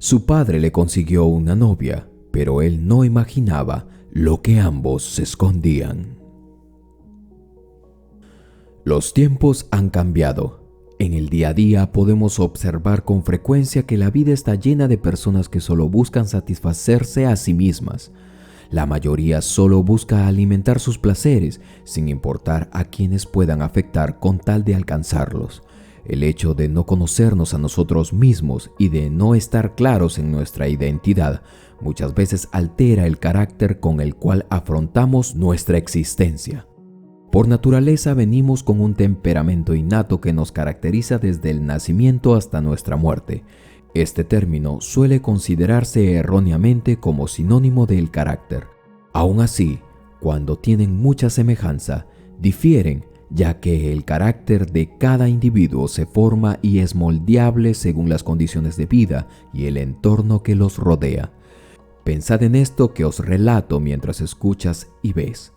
Su padre le consiguió una novia, pero él no imaginaba lo que ambos se escondían. Los tiempos han cambiado. En el día a día podemos observar con frecuencia que la vida está llena de personas que solo buscan satisfacerse a sí mismas. La mayoría solo busca alimentar sus placeres, sin importar a quienes puedan afectar con tal de alcanzarlos. El hecho de no conocernos a nosotros mismos y de no estar claros en nuestra identidad muchas veces altera el carácter con el cual afrontamos nuestra existencia. Por naturaleza venimos con un temperamento innato que nos caracteriza desde el nacimiento hasta nuestra muerte. Este término suele considerarse erróneamente como sinónimo del carácter. Aún así, cuando tienen mucha semejanza, difieren, ya que el carácter de cada individuo se forma y es moldeable según las condiciones de vida y el entorno que los rodea. Pensad en esto que os relato mientras escuchas y ves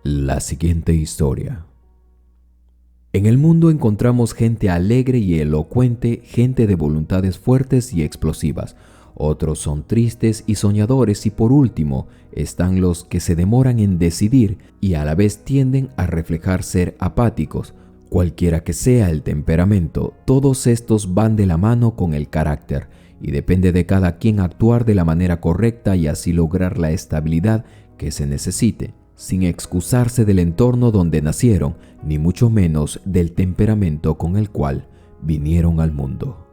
la siguiente historia. En el mundo encontramos gente alegre y elocuente, gente de voluntades fuertes y explosivas. Otros son tristes y soñadores y por último están los que se demoran en decidir y a la vez tienden a reflejar ser apáticos. Cualquiera que sea el temperamento, todos estos van de la mano con el carácter y depende de cada quien actuar de la manera correcta y así lograr la estabilidad que se necesite, sin excusarse del entorno donde nacieron, ni mucho menos del temperamento con el cual vinieron al mundo.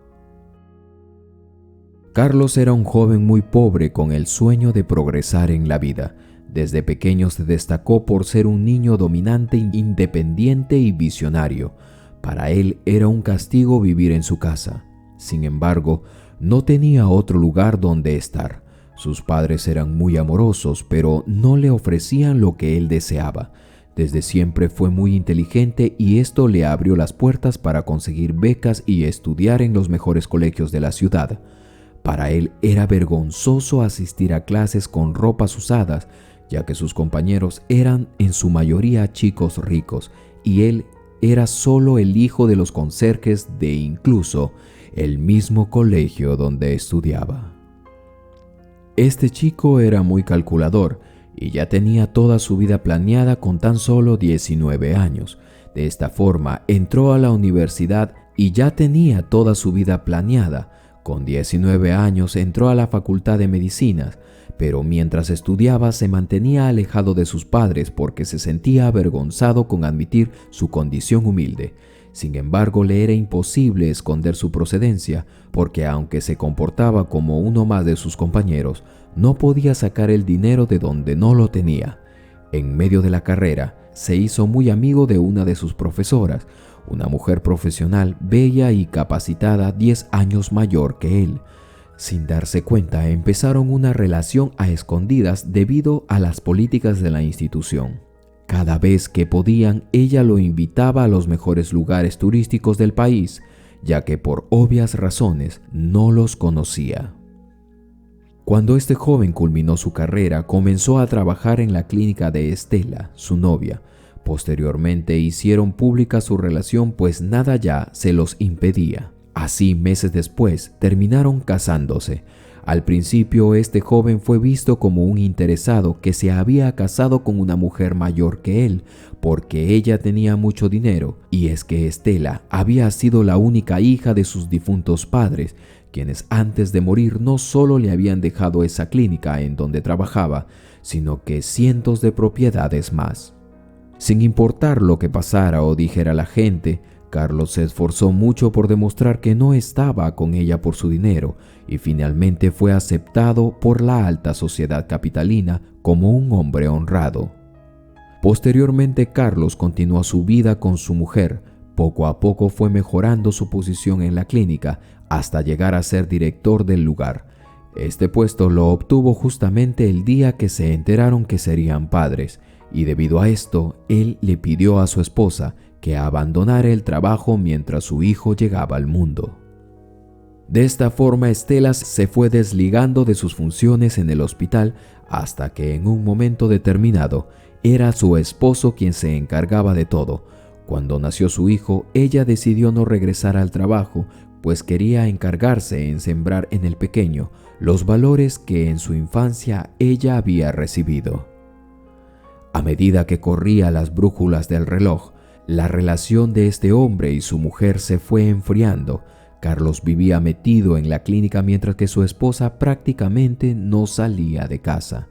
Carlos era un joven muy pobre con el sueño de progresar en la vida. Desde pequeño se destacó por ser un niño dominante, independiente y visionario. Para él era un castigo vivir en su casa. Sin embargo, no tenía otro lugar donde estar. Sus padres eran muy amorosos, pero no le ofrecían lo que él deseaba. Desde siempre fue muy inteligente y esto le abrió las puertas para conseguir becas y estudiar en los mejores colegios de la ciudad. Para él era vergonzoso asistir a clases con ropas usadas, ya que sus compañeros eran en su mayoría chicos ricos y él era solo el hijo de los conserjes de incluso el mismo colegio donde estudiaba. Este chico era muy calculador y ya tenía toda su vida planeada con tan solo 19 años. De esta forma entró a la universidad y ya tenía toda su vida planeada. Con 19 años entró a la Facultad de Medicinas, pero mientras estudiaba se mantenía alejado de sus padres porque se sentía avergonzado con admitir su condición humilde. Sin embargo, le era imposible esconder su procedencia porque aunque se comportaba como uno más de sus compañeros, no podía sacar el dinero de donde no lo tenía. En medio de la carrera, se hizo muy amigo de una de sus profesoras, una mujer profesional, bella y capacitada, 10 años mayor que él. Sin darse cuenta, empezaron una relación a escondidas debido a las políticas de la institución. Cada vez que podían, ella lo invitaba a los mejores lugares turísticos del país, ya que por obvias razones no los conocía. Cuando este joven culminó su carrera, comenzó a trabajar en la clínica de Estela, su novia. Posteriormente hicieron pública su relación, pues nada ya se los impedía. Así, meses después, terminaron casándose. Al principio, este joven fue visto como un interesado que se había casado con una mujer mayor que él, porque ella tenía mucho dinero, y es que Estela había sido la única hija de sus difuntos padres, quienes antes de morir no solo le habían dejado esa clínica en donde trabajaba, sino que cientos de propiedades más. Sin importar lo que pasara o dijera la gente, Carlos se esforzó mucho por demostrar que no estaba con ella por su dinero y finalmente fue aceptado por la alta sociedad capitalina como un hombre honrado. Posteriormente, Carlos continuó su vida con su mujer. Poco a poco fue mejorando su posición en la clínica hasta llegar a ser director del lugar. Este puesto lo obtuvo justamente el día que se enteraron que serían padres. Y debido a esto, él le pidió a su esposa que abandonara el trabajo mientras su hijo llegaba al mundo. De esta forma, Estela se fue desligando de sus funciones en el hospital hasta que en un momento determinado era su esposo quien se encargaba de todo. Cuando nació su hijo, ella decidió no regresar al trabajo, pues quería encargarse en sembrar en el pequeño los valores que en su infancia ella había recibido. A medida que corría las brújulas del reloj, la relación de este hombre y su mujer se fue enfriando. Carlos vivía metido en la clínica mientras que su esposa prácticamente no salía de casa.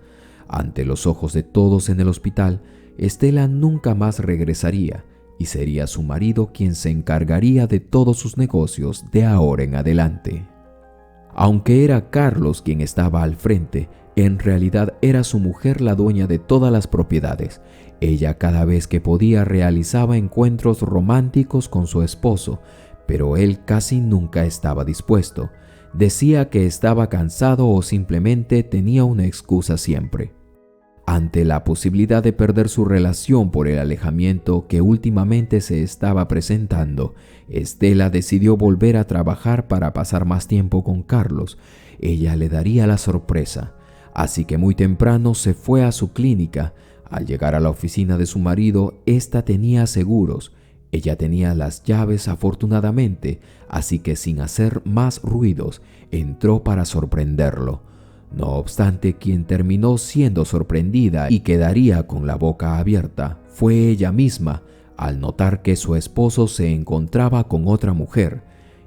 Ante los ojos de todos en el hospital, Estela nunca más regresaría y sería su marido quien se encargaría de todos sus negocios de ahora en adelante. Aunque era Carlos quien estaba al frente, en realidad era su mujer la dueña de todas las propiedades. Ella cada vez que podía realizaba encuentros románticos con su esposo, pero él casi nunca estaba dispuesto. Decía que estaba cansado o simplemente tenía una excusa siempre. Ante la posibilidad de perder su relación por el alejamiento que últimamente se estaba presentando, Estela decidió volver a trabajar para pasar más tiempo con Carlos. Ella le daría la sorpresa. Así que muy temprano se fue a su clínica. Al llegar a la oficina de su marido, ésta tenía seguros. Ella tenía las llaves afortunadamente, así que sin hacer más ruidos, entró para sorprenderlo. No obstante, quien terminó siendo sorprendida y quedaría con la boca abierta fue ella misma, al notar que su esposo se encontraba con otra mujer.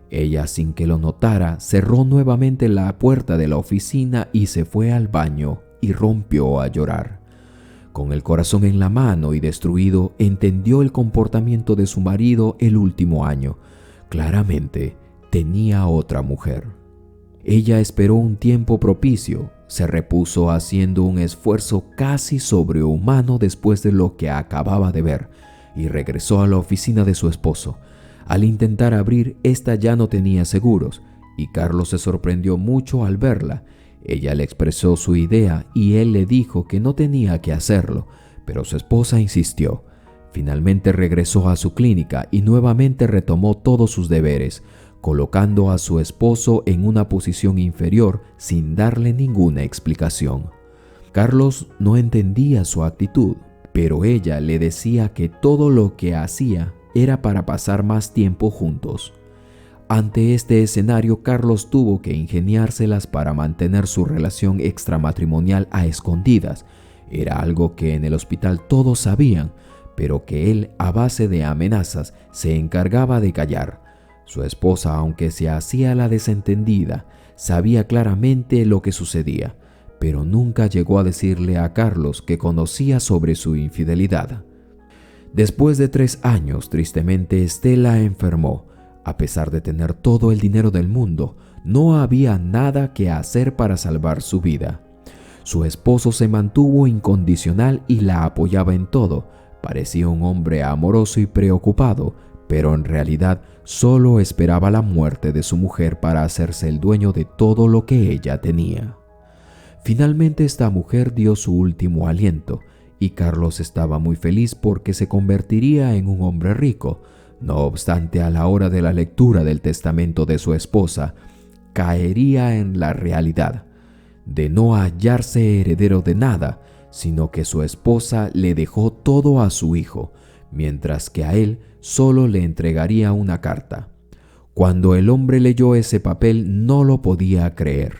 Ella, sin que lo notara, cerró nuevamente la puerta de la oficina y se fue al baño y rompió a llorar. Con el corazón en la mano y destruido, entendió el comportamiento de su marido el último año. Claramente, tenía otra mujer. Ella esperó un tiempo propicio, se repuso haciendo un esfuerzo casi sobrehumano después de lo que acababa de ver y regresó a la oficina de su esposo. Al intentar abrir, esta ya no tenía seguros y Carlos se sorprendió mucho al verla. Ella le expresó su idea y él le dijo que no tenía que hacerlo, pero su esposa insistió. Finalmente regresó a su clínica y nuevamente retomó todos sus deberes, colocando a su esposo en una posición inferior sin darle ninguna explicación. Carlos no entendía su actitud, pero ella le decía que todo lo que hacía era para pasar más tiempo juntos. Ante este escenario, Carlos tuvo que ingeniárselas para mantener su relación extramatrimonial a escondidas. Era algo que en el hospital todos sabían, pero que él, a base de amenazas, se encargaba de callar. Su esposa, aunque se hacía la desentendida, sabía claramente lo que sucedía, pero nunca llegó a decirle a Carlos que conocía sobre su infidelidad. Después de 3 años, tristemente, Estela enfermó. A pesar de tener todo el dinero del mundo, no había nada que hacer para salvar su vida. Su esposo se mantuvo incondicional y la apoyaba en todo. Parecía un hombre amoroso y preocupado, pero en realidad solo esperaba la muerte de su mujer para hacerse el dueño de todo lo que ella tenía. Finalmente esta mujer dio su último aliento y Carlos estaba muy feliz porque se convertiría en un hombre rico. No obstante, a la hora de la lectura del testamento de su esposa, caería en la realidad de no hallarse heredero de nada, sino que su esposa le dejó todo a su hijo, mientras que a él solo le entregaría una carta. Cuando el hombre leyó ese papel, no lo podía creer.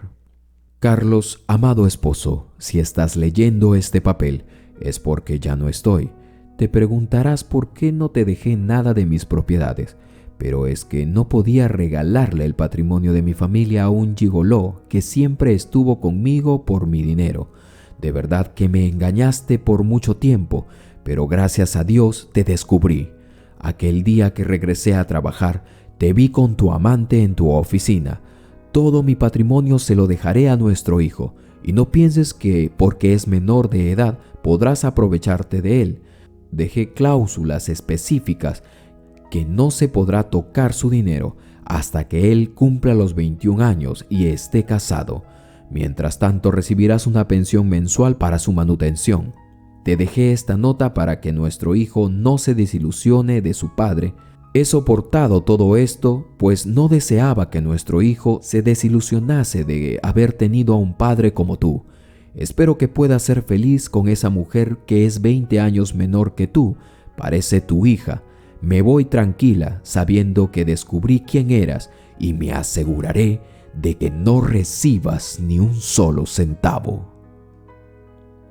Carlos, amado esposo, si estás leyendo este papel, es porque ya no estoy. Te preguntarás por qué no te dejé nada de mis propiedades, pero es que no podía regalarle el patrimonio de mi familia a un gigoló que siempre estuvo conmigo por mi dinero. De verdad que me engañaste por mucho tiempo, pero gracias a Dios te descubrí. Aquel día que regresé a trabajar, te vi con tu amante en tu oficina. Todo mi patrimonio se lo dejaré a nuestro hijo, y no pienses que porque es menor de edad podrás aprovecharte de él. Dejé cláusulas específicas que no se podrá tocar su dinero hasta que él cumpla los 21 años y esté casado. Mientras tanto recibirás una pensión mensual para su manutención. Te dejé esta nota para que nuestro hijo no se desilusione de su padre. He soportado todo esto, pues no deseaba que nuestro hijo se desilusionase de haber tenido a un padre como tú. Espero que puedas ser feliz con esa mujer que es 20 años menor que tú. Parece tu hija. Me voy tranquila, sabiendo que descubrí quién eras y me aseguraré de que no recibas ni un solo centavo.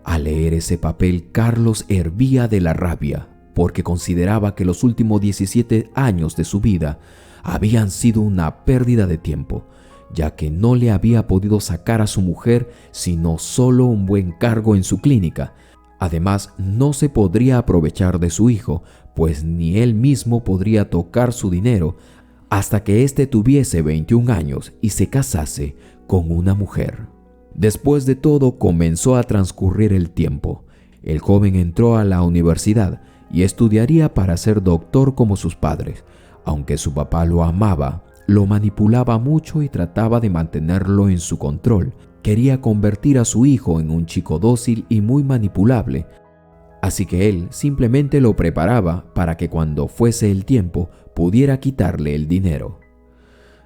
Al leer ese papel, Carlos hervía de la rabia, porque consideraba que los últimos 17 años de su vida habían sido una pérdida de tiempo, ya que no le había podido sacar a su mujer sino solo un buen cargo en su clínica. Además, no se podría aprovechar de su hijo, pues ni él mismo podría tocar su dinero hasta que éste tuviese 21 años y se casase con una mujer. Después de todo, comenzó a transcurrir el tiempo. El joven entró a la universidad y estudiaría para ser doctor como sus padres. Aunque su papá lo amaba, lo manipulaba mucho y trataba de mantenerlo en su control. Quería convertir a su hijo en un chico dócil y muy manipulable, así que él simplemente lo preparaba para que cuando fuese el tiempo pudiera quitarle el dinero.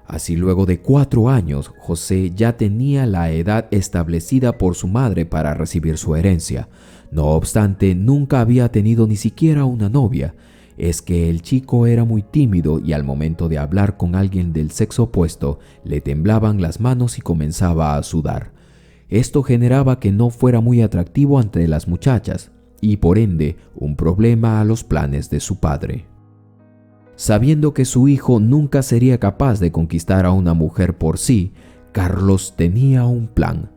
Así, luego de 4 años, José ya tenía la edad establecida por su madre para recibir su herencia. No obstante, nunca había tenido ni siquiera una novia. Es que el chico era muy tímido y al momento de hablar con alguien del sexo opuesto, le temblaban las manos y comenzaba a sudar. Esto generaba que no fuera muy atractivo ante las muchachas y por ende un problema a los planes de su padre. Sabiendo que su hijo nunca sería capaz de conquistar a una mujer por sí, Carlos tenía un plan.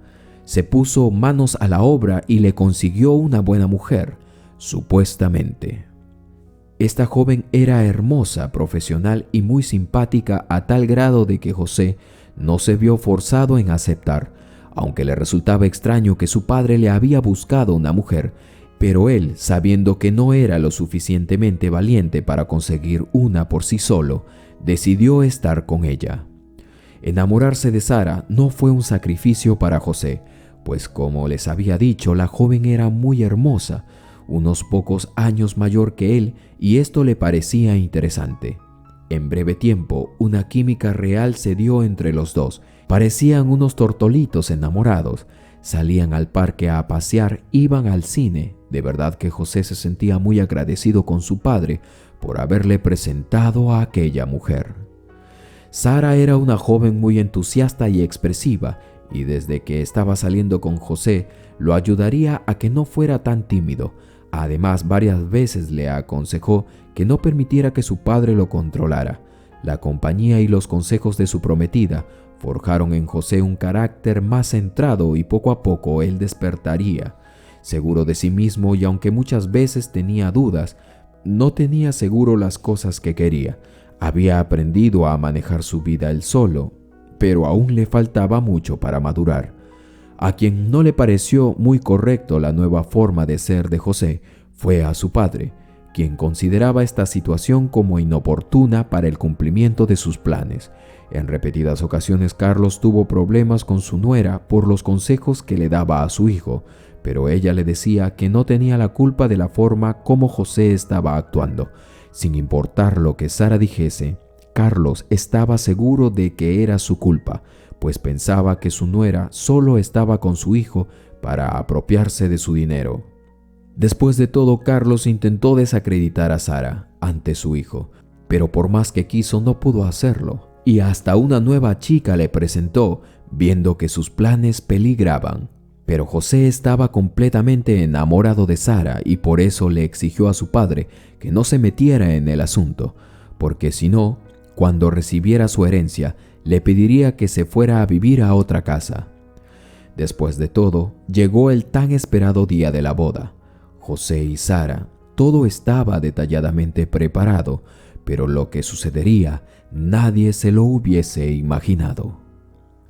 Se puso manos a la obra y le consiguió una buena mujer, supuestamente. Esta joven era hermosa, profesional y muy simpática a tal grado de que José no se vio forzado en aceptar, aunque le resultaba extraño que su padre le había buscado una mujer, pero él, sabiendo que no era lo suficientemente valiente para conseguir una por sí solo, decidió estar con ella. Enamorarse de Sara no fue un sacrificio para José, pues como les había dicho, la joven era muy hermosa, unos pocos años mayor que él, y esto le parecía interesante. En breve tiempo, una química real se dio entre los dos. Parecían unos tortolitos enamorados. Salían al parque a pasear, iban al cine. De verdad que José se sentía muy agradecido con su padre por haberle presentado a aquella mujer. Sara era una joven muy entusiasta y expresiva, y desde que estaba saliendo con José, lo ayudaría a que no fuera tan tímido. Además, varias veces le aconsejó que no permitiera que su padre lo controlara. La compañía y los consejos de su prometida forjaron en José un carácter más centrado y poco a poco él despertaría. Seguro de sí mismo y aunque muchas veces tenía dudas, no tenía seguro las cosas que quería. Había aprendido a manejar su vida él solo, pero aún le faltaba mucho para madurar. A quien no le pareció muy correcto la nueva forma de ser de José fue a su padre, quien consideraba esta situación como inoportuna para el cumplimiento de sus planes. En repetidas ocasiones Carlos tuvo problemas con su nuera por los consejos que le daba a su hijo, pero ella le decía que no tenía la culpa de la forma como José estaba actuando. Sin importar lo que Sara dijese, Carlos estaba seguro de que era su culpa, pues pensaba que su nuera solo estaba con su hijo para apropiarse de su dinero. Después de todo, Carlos intentó desacreditar a Sara ante su hijo, pero por más que quiso no pudo hacerlo, y hasta una nueva chica le presentó, viendo que sus planes peligraban. Pero José estaba completamente enamorado de Sara y por eso le exigió a su padre que no se metiera en el asunto, porque si no, cuando recibiera su herencia, le pediría que se fuera a vivir a otra casa. Después de todo, llegó el tan esperado día de la boda. José y Sara, todo estaba detalladamente preparado, pero lo que sucedería nadie se lo hubiese imaginado.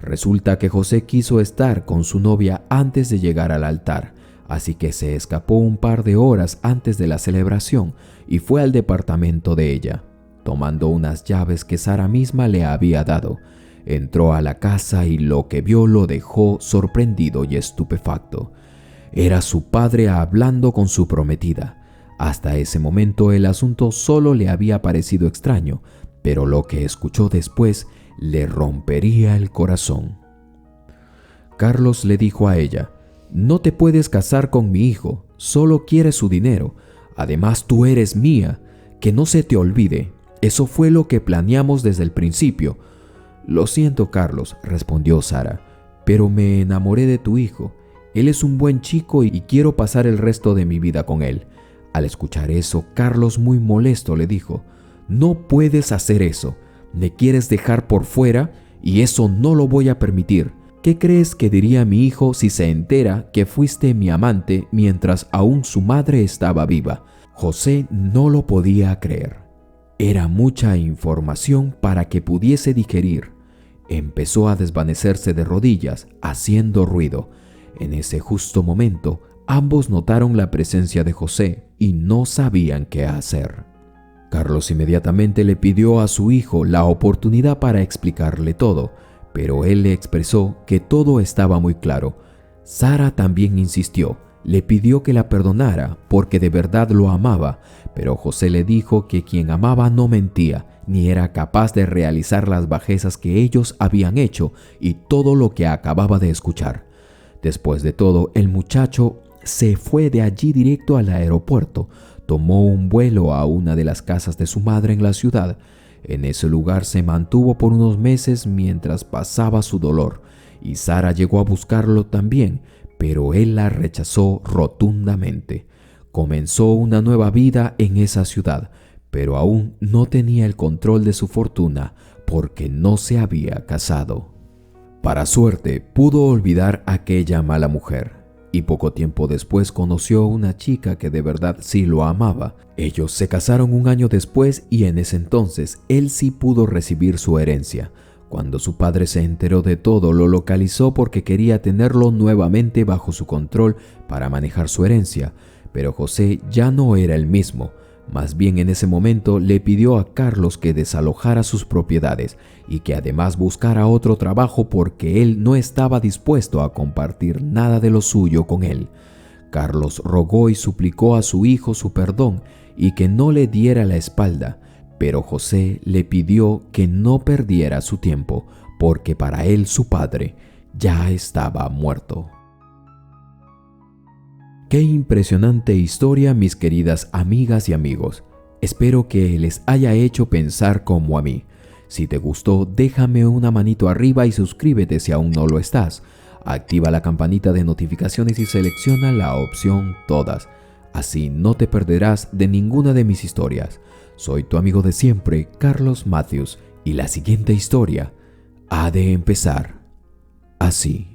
Resulta que José quiso estar con su novia antes de llegar al altar, así que se escapó un par de horas antes de la celebración y fue al departamento de ella. Tomando unas llaves que Sara misma le había dado, entró a la casa y lo que vio lo dejó sorprendido y estupefacto. Era su padre hablando con su prometida. Hasta ese momento el asunto solo le había parecido extraño, pero lo que escuchó después le rompería el corazón. Carlos le dijo a ella: «No te puedes casar con mi hijo, solo quieres su dinero. Además tú eres mía, que no se te olvide. Eso fue lo que planeamos desde el principio. «Lo siento, Carlos», respondió Sara, «pero me enamoré de tu hijo. Él es un buen chico y quiero pasar el resto de mi vida con él». Al escuchar eso, Carlos, muy molesto, le dijo: «No puedes hacer eso. Me quieres dejar por fuera y eso no lo voy a permitir. ¿Qué crees que diría mi hijo si se entera que fuiste mi amante mientras aún su madre estaba viva?» José no lo podía creer. Era mucha información para que pudiese digerir. Empezó a desvanecerse de rodillas, haciendo ruido. En ese justo momento, ambos notaron la presencia de José y no sabían qué hacer. Carlos inmediatamente le pidió a su hijo la oportunidad para explicarle todo, pero él le expresó que todo estaba muy claro. Sara también insistió, le pidió que la perdonara porque de verdad lo amaba, pero José le dijo que quien amaba no mentía, ni era capaz de realizar las bajezas que ellos habían hecho y todo lo que acababa de escuchar. Después de todo, el muchacho se fue de allí directo al aeropuerto, tomó un vuelo a una de las casas de su madre en la ciudad. En ese lugar se mantuvo por unos meses mientras pasaba su dolor, y Sara llegó a buscarlo también, pero él la rechazó rotundamente. Comenzó una nueva vida en esa ciudad, pero aún no tenía el control de su fortuna porque no se había casado. Para suerte, pudo olvidar a aquella mala mujer, y poco tiempo después conoció una chica que de verdad sí lo amaba. Ellos se casaron un año después y en ese entonces él sí pudo recibir su herencia. Cuando su padre se enteró de todo, lo localizó porque quería tenerlo nuevamente bajo su control para manejar su herencia, pero José ya no era el mismo. Más bien en ese momento le pidió a Carlos que desalojara sus propiedades y que además buscara otro trabajo porque él no estaba dispuesto a compartir nada de lo suyo con él. Carlos rogó y suplicó a su hijo su perdón y que no le diera la espalda, pero José le pidió que no perdiera su tiempo porque para él su padre ya estaba muerto. Qué impresionante historia, mis queridas amigas y amigos. Espero que les haya hecho pensar como a mí. Si te gustó, déjame una manito arriba y suscríbete si aún no lo estás. Activa la campanita de notificaciones y selecciona la opción Todas. Así no te perderás de ninguna de mis historias. Soy tu amigo de siempre, Carlos Matthews, y la siguiente historia ha de empezar así.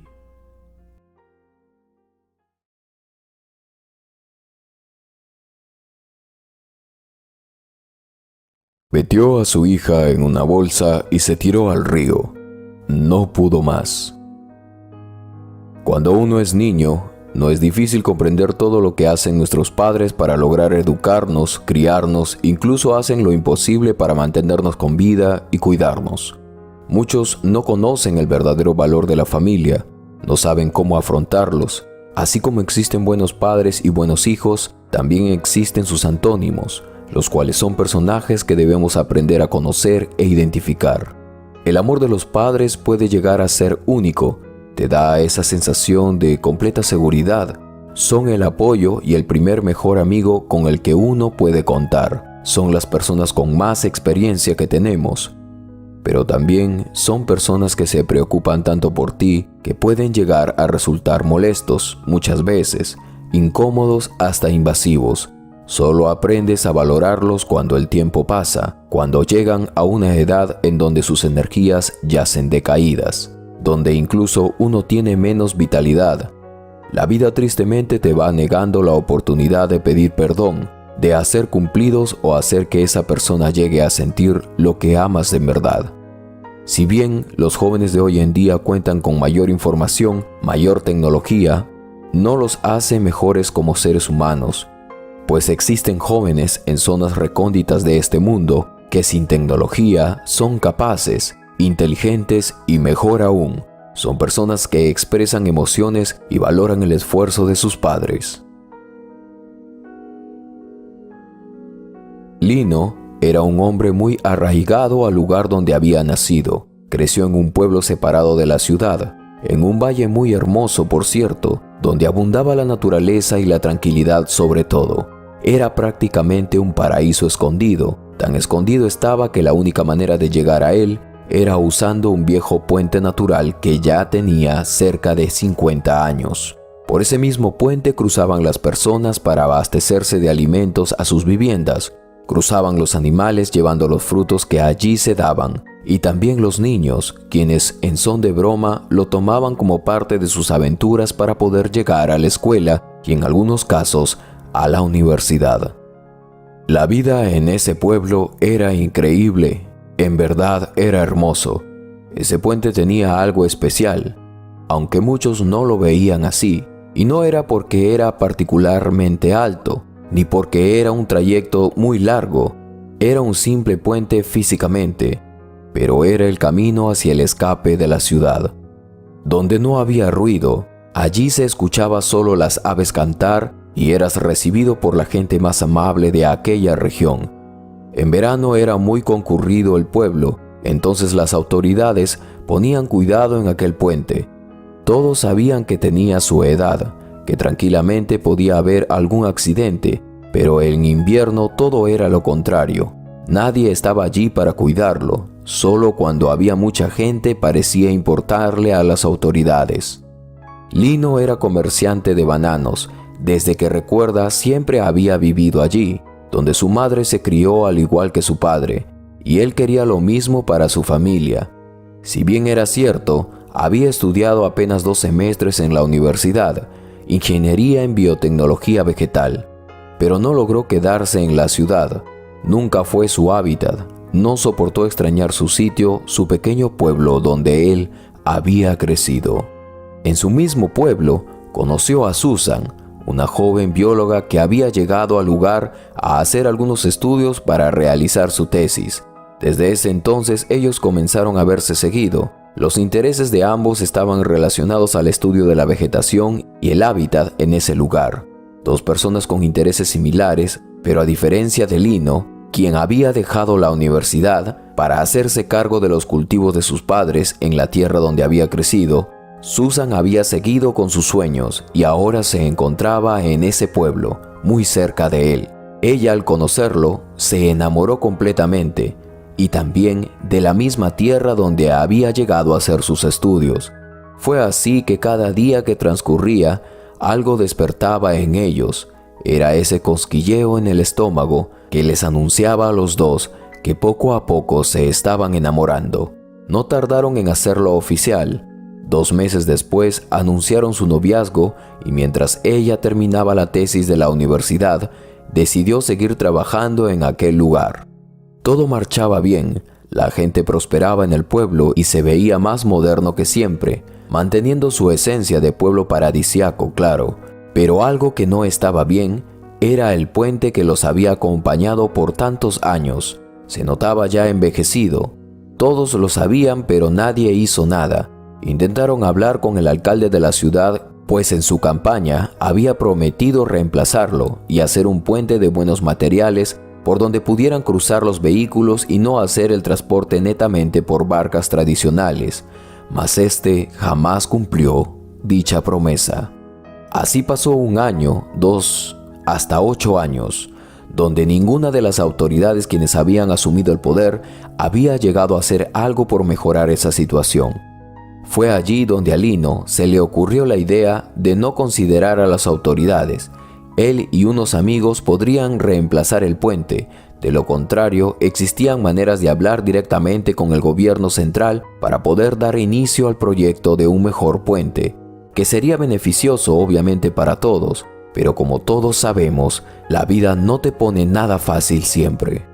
Metió a su hija en una bolsa y se tiró al río. No pudo más. Cuando uno es niño, no es difícil comprender todo lo que hacen nuestros padres para lograr educarnos, criarnos, incluso hacen lo imposible para mantenernos con vida y cuidarnos. Muchos no conocen el verdadero valor de la familia, no saben cómo afrontarlos. Así como existen buenos padres y buenos hijos, también existen sus antónimos, los cuales son personajes que debemos aprender a conocer e identificar. El amor de los padres puede llegar a ser único, te da esa sensación de completa seguridad. Son el apoyo y el primer mejor amigo con el que uno puede contar. Son las personas con más experiencia que tenemos. Pero también son personas que se preocupan tanto por ti que pueden llegar a resultar molestos, muchas veces, incómodos hasta invasivos. Solo aprendes a valorarlos cuando el tiempo pasa, cuando llegan a una edad en donde sus energías yacen decaídas, donde incluso uno tiene menos vitalidad. La vida tristemente te va negando la oportunidad de pedir perdón, de hacer cumplidos o hacer que esa persona llegue a sentir lo que amas en verdad. Si bien los jóvenes de hoy en día cuentan con mayor información, mayor tecnología, no los hace mejores como seres humanos, pues existen jóvenes en zonas recónditas de este mundo que sin tecnología son capaces, inteligentes y mejor aún, son personas que expresan emociones y valoran el esfuerzo de sus padres. Lino era un hombre muy arraigado al lugar donde había nacido. Creció en un pueblo separado de la ciudad, en un valle muy hermoso, por cierto, donde abundaba la naturaleza y la tranquilidad sobre todo. Era prácticamente un paraíso escondido. Tan escondido estaba que la única manera de llegar a él era usando un viejo puente natural que ya tenía cerca de 50 años. Por ese mismo puente cruzaban las personas para abastecerse de alimentos a sus viviendas, cruzaban los animales llevando los frutos que allí se daban, y también los niños, quienes en son de broma lo tomaban como parte de sus aventuras para poder llegar a la escuela y en algunos casos a la universidad. La vida en ese pueblo era increíble, en verdad era hermoso. Ese puente tenía algo especial, aunque muchos no lo veían así, y no era porque era particularmente alto, ni porque era un trayecto muy largo, era un simple puente físicamente, pero era el camino hacia el escape de la ciudad. Donde no había ruido, allí se escuchaba solo las aves cantar y eras recibido por la gente más amable de aquella región. En verano era muy concurrido el pueblo, entonces las autoridades ponían cuidado en aquel puente. Todos sabían que tenía su edad, que tranquilamente podía haber algún accidente, pero en invierno todo era lo contrario. Nadie estaba allí para cuidarlo, solo cuando había mucha gente parecía importarle a las autoridades. Lino era comerciante de bananos. Desde que recuerda siempre había vivido allí, donde su madre se crió al igual que su padre, y él quería lo mismo para su familia. Si bien era cierto, había estudiado apenas 2 semestres en la universidad, ingeniería en biotecnología vegetal, pero no logró quedarse en la ciudad. Nunca fue su hábitat, no soportó extrañar su sitio, su pequeño pueblo donde él había crecido. En su mismo pueblo, conoció a Susan, una joven bióloga que había llegado al lugar a hacer algunos estudios para realizar su tesis. Desde ese entonces ellos comenzaron a verse seguido. Los intereses de ambos estaban relacionados al estudio de la vegetación y el hábitat en ese lugar. 2 personas con intereses similares, pero a diferencia de Lino, quien había dejado la universidad para hacerse cargo de los cultivos de sus padres en la tierra donde había crecido, Susan había seguido con sus sueños y ahora se encontraba en ese pueblo, muy cerca de él. Ella, al conocerlo, se enamoró completamente y también de la misma tierra donde había llegado a hacer sus estudios. Fue así que cada día que transcurría, algo despertaba en ellos. Era ese cosquilleo en el estómago que les anunciaba a los dos que poco a poco se estaban enamorando. No tardaron en hacerlo oficial. 2 meses después anunciaron su noviazgo y mientras ella terminaba la tesis de la universidad, decidió seguir trabajando en aquel lugar. Todo marchaba bien, la gente prosperaba en el pueblo y se veía más moderno que siempre, manteniendo su esencia de pueblo paradisiaco, claro. Pero algo que no estaba bien era el puente que los había acompañado por tantos años. Se notaba ya envejecido. Todos lo sabían, pero nadie hizo nada. Intentaron hablar con el alcalde de la ciudad, pues en su campaña había prometido reemplazarlo y hacer un puente de buenos materiales por donde pudieran cruzar los vehículos y no hacer el transporte netamente por barcas tradicionales, mas este jamás cumplió dicha promesa. Así pasó 1 año, 2, hasta 8 años, donde ninguna de las autoridades quienes habían asumido el poder había llegado a hacer algo por mejorar esa situación. Fue allí donde a Lino se le ocurrió la idea de no considerar a las autoridades. Él y unos amigos podrían reemplazar el puente. De lo contrario, existían maneras de hablar directamente con el gobierno central para poder dar inicio al proyecto de un mejor puente, que sería beneficioso obviamente para todos, pero como todos sabemos, la vida no te pone nada fácil siempre.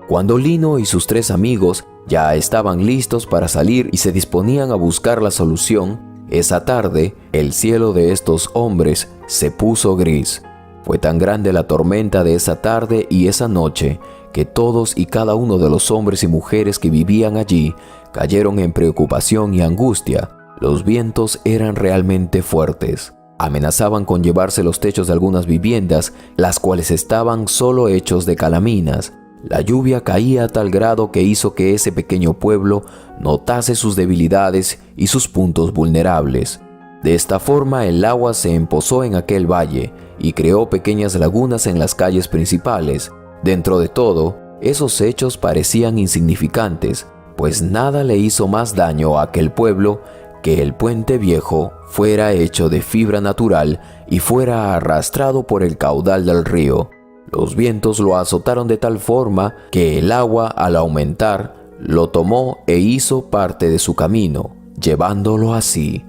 Cuando Lino y sus 3 amigos ya estaban listos para salir y se disponían a buscar la solución, esa tarde el cielo de estos hombres se puso gris. Fue tan grande la tormenta de esa tarde y esa noche que todos y cada uno de los hombres y mujeres que vivían allí cayeron en preocupación y angustia. Los vientos eran realmente fuertes. Amenazaban con llevarse los techos de algunas viviendas, las cuales estaban solo hechos de calaminas. La lluvia caía a tal grado que hizo que ese pequeño pueblo notase sus debilidades y sus puntos vulnerables. De esta forma el agua se empozó en aquel valle y creó pequeñas lagunas en las calles principales. Dentro de todo, esos hechos parecían insignificantes, pues nada le hizo más daño a aquel pueblo que el puente viejo fuera hecho de fibra natural y fuera arrastrado por el caudal del río. Los vientos lo azotaron de tal forma que el agua, al aumentar, lo tomó e hizo parte de su camino, llevándolo así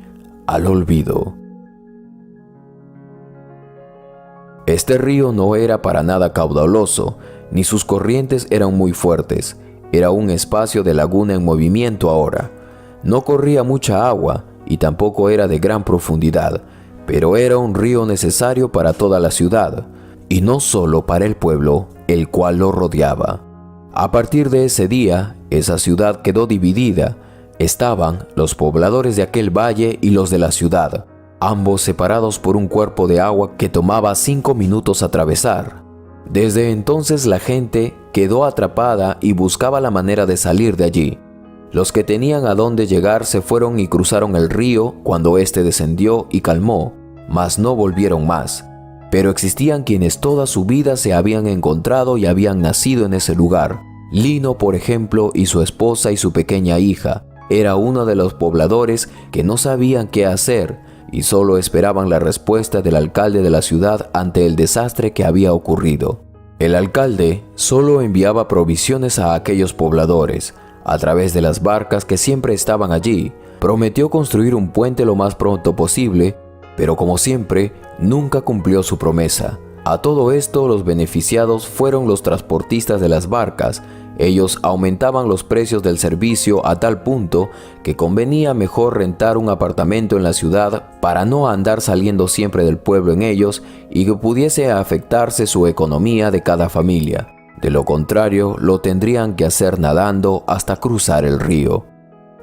al olvido. Este río no era para nada caudaloso, ni sus corrientes eran muy fuertes. Era un espacio de laguna en movimiento ahora. No corría mucha agua y tampoco era de gran profundidad, pero era un río necesario para toda la ciudad, y no solo para el pueblo, el cual lo rodeaba. A partir de ese día, esa ciudad quedó dividida. Estaban los pobladores de aquel valle y los de la ciudad, ambos separados por un cuerpo de agua que tomaba 5 minutos atravesar. Desde entonces la gente quedó atrapada y buscaba la manera de salir de allí. Los que tenían a dónde llegar se fueron y cruzaron el río cuando éste descendió y calmó, mas no volvieron más. Pero existían quienes toda su vida se habían encontrado y habían nacido en ese lugar. Lino, por ejemplo, y su esposa y su pequeña hija, era uno de los pobladores que no sabían qué hacer y solo esperaban la respuesta del alcalde de la ciudad ante el desastre que había ocurrido. El alcalde solo enviaba provisiones a aquellos pobladores a través de las barcas que siempre estaban allí. Prometió construir un puente lo más pronto posible, pero como siempre, nunca cumplió su promesa. A todo esto, los beneficiados fueron los transportistas de las barcas. Ellos aumentaban los precios del servicio a tal punto que convenía mejor rentar un apartamento en la ciudad para no andar saliendo siempre del pueblo en ellos y que pudiese afectarse su economía de cada familia. De lo contrario, lo tendrían que hacer nadando hasta cruzar el río.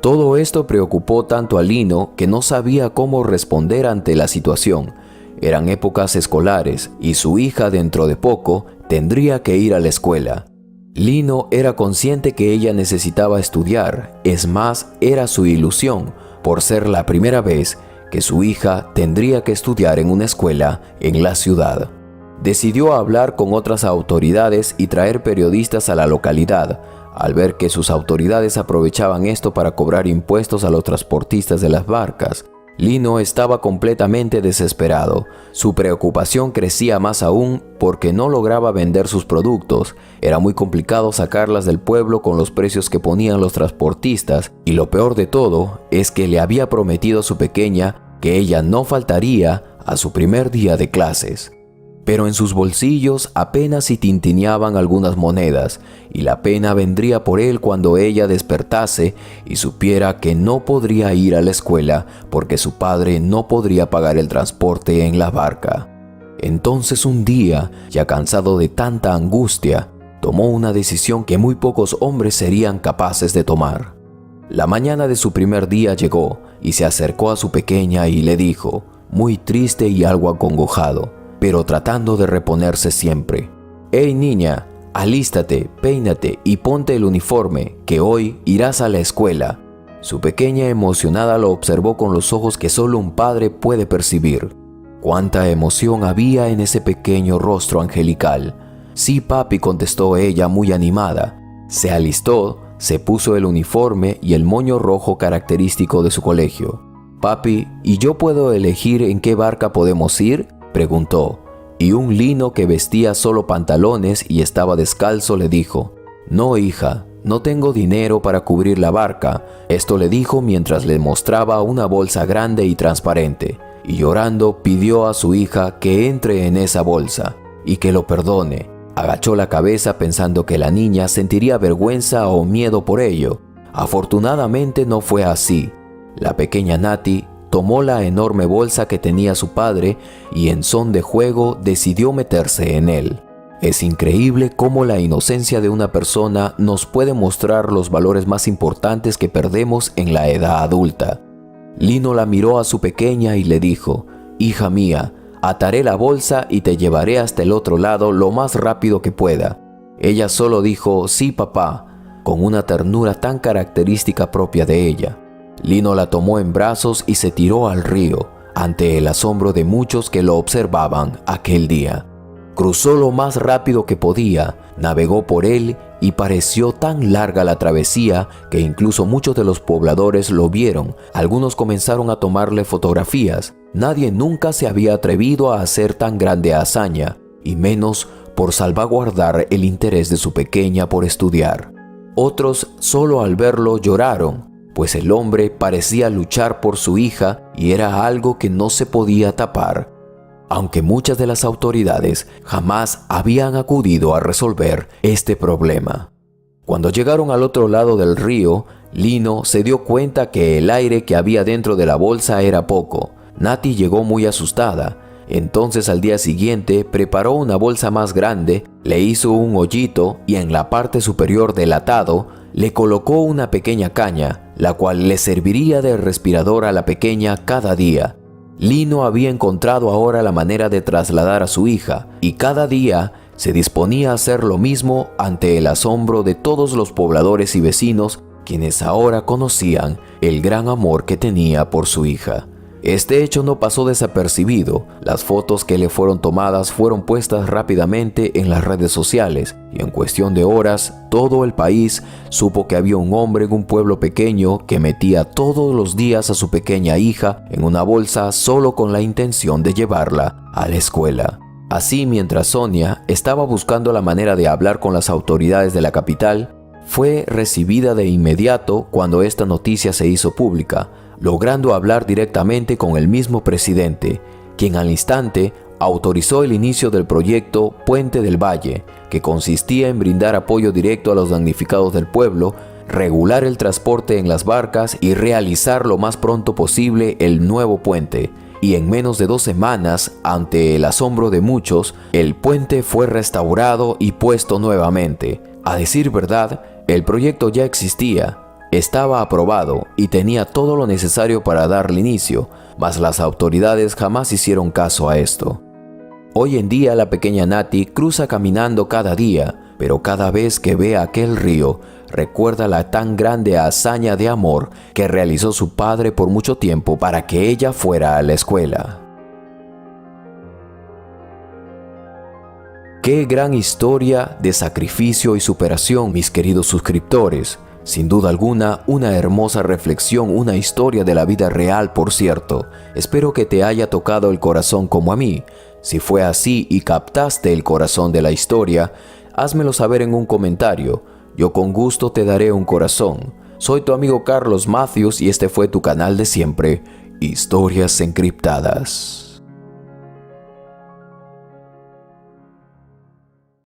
Todo esto preocupó tanto a Lino que no sabía cómo responder ante la situación. Eran épocas escolares y su hija dentro de poco tendría que ir a la escuela. Lino era consciente que ella necesitaba estudiar, es más, era su ilusión, por ser la primera vez que su hija tendría que estudiar en una escuela en la ciudad. Decidió hablar con otras autoridades y traer periodistas a la localidad. Al ver que sus autoridades aprovechaban esto para cobrar impuestos a los transportistas de las barcas, Lino estaba completamente desesperado. Su preocupación crecía más aún porque no lograba vender sus productos. Era muy complicado sacarlas del pueblo con los precios que ponían los transportistas, y lo peor de todo es que le había prometido a su pequeña que ella no faltaría a su primer día de clases. Pero en sus bolsillos apenas si tintineaban algunas monedas, y la pena vendría por él cuando ella despertase y supiera que no podría ir a la escuela porque su padre no podría pagar el transporte en la barca. Entonces un día, ya cansado de tanta angustia, tomó una decisión que muy pocos hombres serían capaces de tomar. La mañana de su primer día llegó y se acercó a su pequeña y le dijo, muy triste y algo acongojado, pero tratando de reponerse siempre: «Hey niña, alístate, peínate y ponte el uniforme, que hoy irás a la escuela». Su pequeña emocionada lo observó con los ojos que solo un padre puede percibir. Cuánta emoción había en ese pequeño rostro angelical. «Sí, papi», contestó ella muy animada. Se alistó, se puso el uniforme y el moño rojo característico de su colegio. «Papi, ¿y yo puedo elegir en qué barca podemos ir?», preguntó, y un Lino que vestía solo pantalones y estaba descalzo le dijo: «No, hija, no tengo dinero para cubrir la barca». Esto le dijo mientras le mostraba una bolsa grande y transparente, y llorando pidió a su hija que entre en esa bolsa y que lo perdone. Agachó la cabeza pensando que la niña sentiría vergüenza o miedo por ello. Afortunadamente no fue así. La pequeña Nati tomó la enorme bolsa que tenía su padre y en son de juego decidió meterse en él. Es increíble cómo la inocencia de una persona nos puede mostrar los valores más importantes que perdemos en la edad adulta. Lino la miró a su pequeña y le dijo: «Hija mía, ataré la bolsa y te llevaré hasta el otro lado lo más rápido que pueda». Ella solo dijo: «Sí, papá», con una ternura tan característica propia de ella. Lino la tomó en brazos y se tiró al río, ante el asombro de muchos que lo observaban aquel día. Cruzó lo más rápido que podía, navegó por él y pareció tan larga la travesía que incluso muchos de los pobladores lo vieron. Algunos comenzaron a tomarle fotografías. Nadie nunca se había atrevido a hacer tan grande hazaña, y menos por salvaguardar el interés de su pequeña por estudiar. Otros solo al verlo lloraron, pues el hombre parecía luchar por su hija y era algo que no se podía tapar, aunque muchas de las autoridades jamás habían acudido a resolver este problema. Cuando llegaron al otro lado del río, Lino se dio cuenta que el aire que había dentro de la bolsa era poco. Nati llegó muy asustada. Entonces al día siguiente preparó una bolsa más grande, le hizo un hoyito y en la parte superior del atado le colocó una pequeña caña, la cual le serviría de respirador a la pequeña cada día. Lino había encontrado ahora la manera de trasladar a su hija y cada día se disponía a hacer lo mismo ante el asombro de todos los pobladores y vecinos, quienes ahora conocían el gran amor que tenía por su hija. Este hecho no pasó desapercibido. Las fotos que le fueron tomadas fueron puestas rápidamente en las redes sociales y en cuestión de horas todo el país supo que había un hombre en un pueblo pequeño que metía todos los días a su pequeña hija en una bolsa solo con la intención de llevarla a la escuela. Así, mientras Sonia estaba buscando la manera de hablar con las autoridades de la capital, fue recibida de inmediato cuando esta noticia se hizo pública, logrando hablar directamente con el mismo presidente, quien al instante autorizó el inicio del proyecto Puente del Valle, que consistía en brindar apoyo directo a los damnificados del pueblo, regular el transporte en las barcas y realizar lo más pronto posible el nuevo puente. Y en menos de 2 semanas, ante el asombro de muchos, el puente fue restaurado y puesto nuevamente. A decir verdad, el proyecto ya existía, estaba aprobado y tenía todo lo necesario para darle inicio, mas las autoridades jamás hicieron caso a esto. Hoy en día la pequeña Nati cruza caminando cada día, pero cada vez que ve aquel río, recuerda la tan grande hazaña de amor que realizó su padre por mucho tiempo para que ella fuera a la escuela. ¡Qué gran historia de sacrificio y superación, mis queridos suscriptores! Sin duda alguna, una hermosa reflexión, una historia de la vida real, por cierto. Espero que te haya tocado el corazón como a mí. Si fue así y captaste el corazón de la historia, házmelo saber en un comentario. Yo con gusto te daré un corazón. Soy tu amigo Carlos Matthews y este fue tu canal de siempre, Historias Encriptadas.